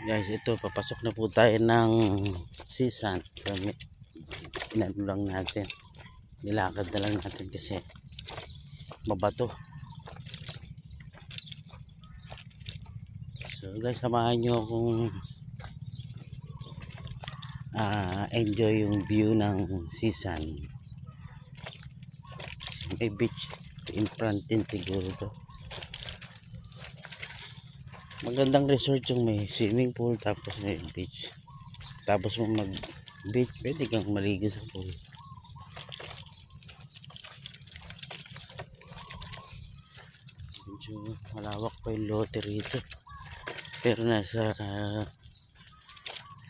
Guys, ito papasok na po tayo ng season. Inano lang natin, nilakad na lang natin kasi mabato. So guys, samahan nyo akong enjoy yung view ng season. May beach in front din siguro to. Magandang resort yung may swimming pool tapos may beach. Tapos mo mag beach, pwede kang maligo sa pool. Medyo malawak pa yung lote rito. Pero nasa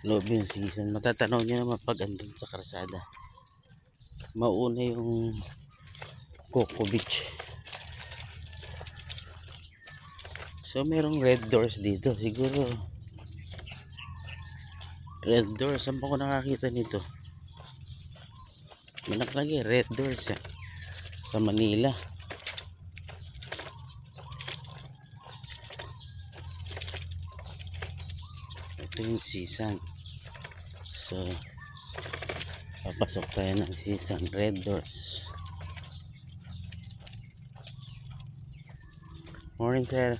loob yung season. Matatanaw nyo naman pag andun sa karsada. Mauna yung Coco Beach. So merong red doors dito. Siguro red doors. Saan pa ko nakakita nito? May nakalagay red doors sa Manila. Ito yung season. So papasok tayo ng season. Red doors. Morning sir.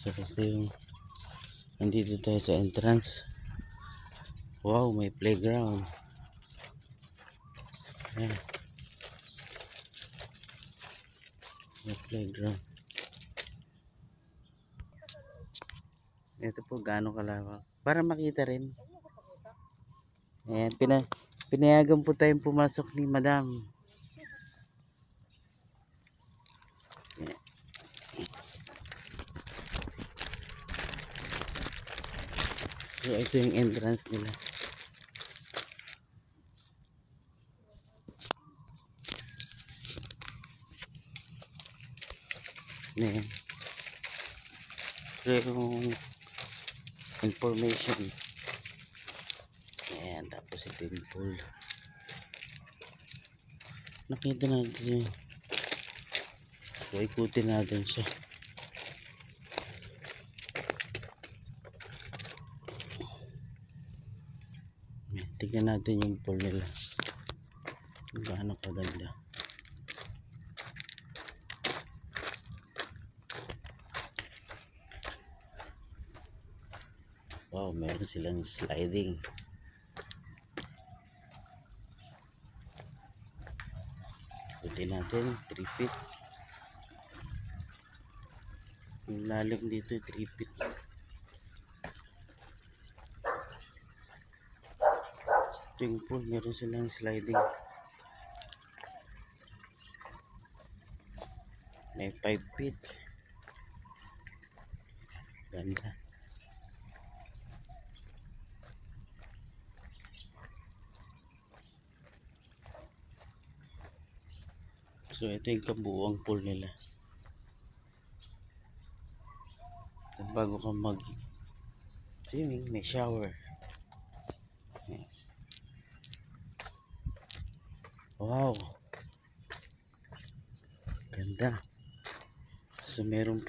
So ito yung nandito tayo sa entrance. Wow, may playground. Ayan. May playground. Ito po gaano kalawak. Para makita rin. Ayan, pinayagan po tayong pumasok ni madam. Ayan. So ito yung entrance nila. Ayan. So yung information. Ayan, tapos ito yung pool. Nakita natin yun. So ikutin natin siya. Tignan natin yung pool nila. Gaano kaganda. Wow, meron silang sliding. Pwede natin 3 feet. Yung lalim dito 3 feet. Ito yung pool, meron silang sliding. May 5 feet. Ganda. So ito yung kabuuang pool nila. Bago ka mag swimming, may shower. Wow, ganda. So meron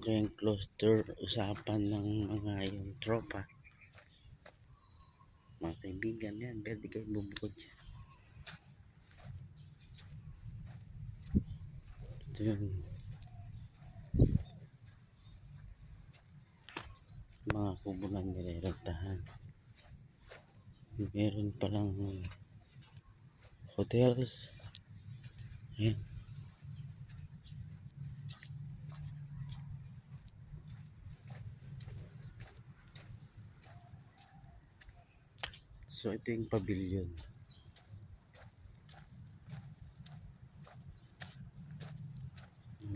kayong close door usapan ng mga yung tropa, mga kaibigan yan, pwede kayo bubukod siya. Ito yung mga kubunan nilirentahan. Meron palang hotels. Ayan. So ito yung pavilion.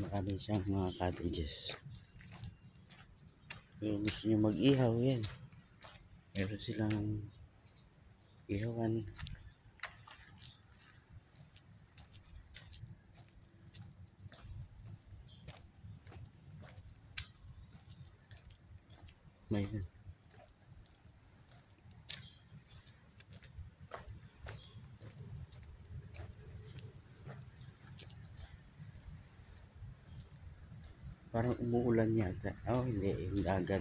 Marami siyang mga cottages. Kung gusto nyo mag-ihaw, yan. Meron silang ihawan. May Parang umuulan yata. Oh, hindi. Yung dagat.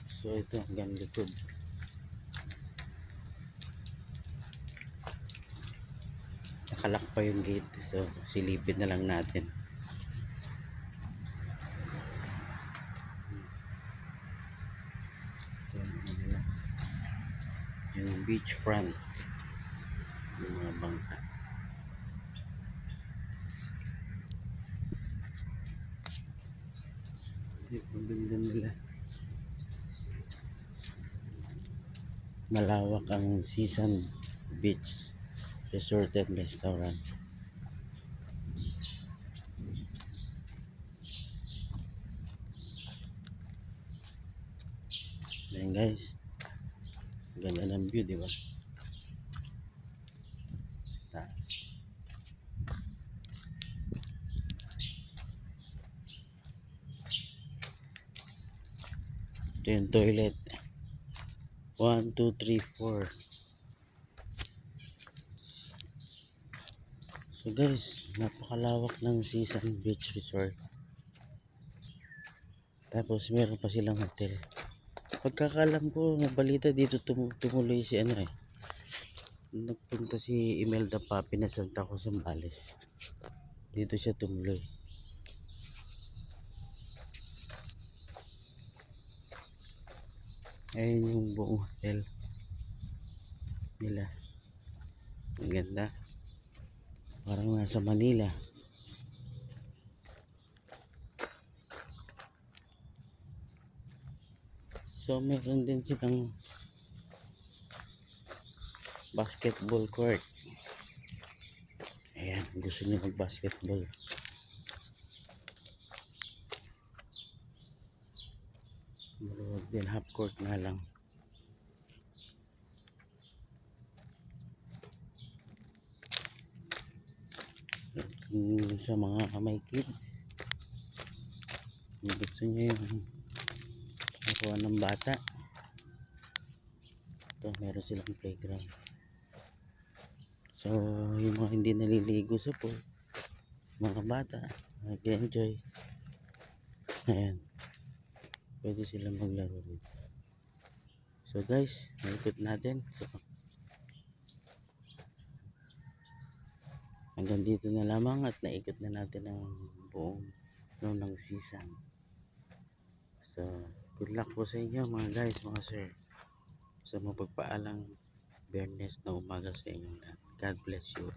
So, ito hanggang likod. Nakalak pa yung gate. So, silipin na lang natin. Yung beach front. Yung mga bangka. Ang ganda nila. Malawak ang Seasand Beach Resort and Restaurant. Ayan guys, ganda ng view, di ba? Ito yung toilet. 1, 2, 3, 4. So guys, napakalawak ng Seasand Beach Resort. Tapos meron pa silang hotel. Pagkakalam ko, nabalita dito tumuloy si ano eh. Nagpunta si Imelda Papi na Santa Cruz Zambales. Dito siya tumuloy. Ayun yung buong hotel nila. Ang ganda. Parang nasa Manila. So meron din silang basketball court. Ayan, gusto niyo mag basketball. Maluwag din, half court na lang. Sa mga may kids, gusto niyo yung kakuha ng bata, ito meron silang playground. So yung mga hindi naliligo sa pool, mga bata nag-enjoy, ayan, pwede silang maglaro dito. So guys, naikot natin. So hanggang dito na lamang at naikot na natin ang buong ng Seasand. So good luck po sa inyo mga guys, mga sir, sa mapagpaalang Biyernes na umaga sa inyo lahat. God bless you.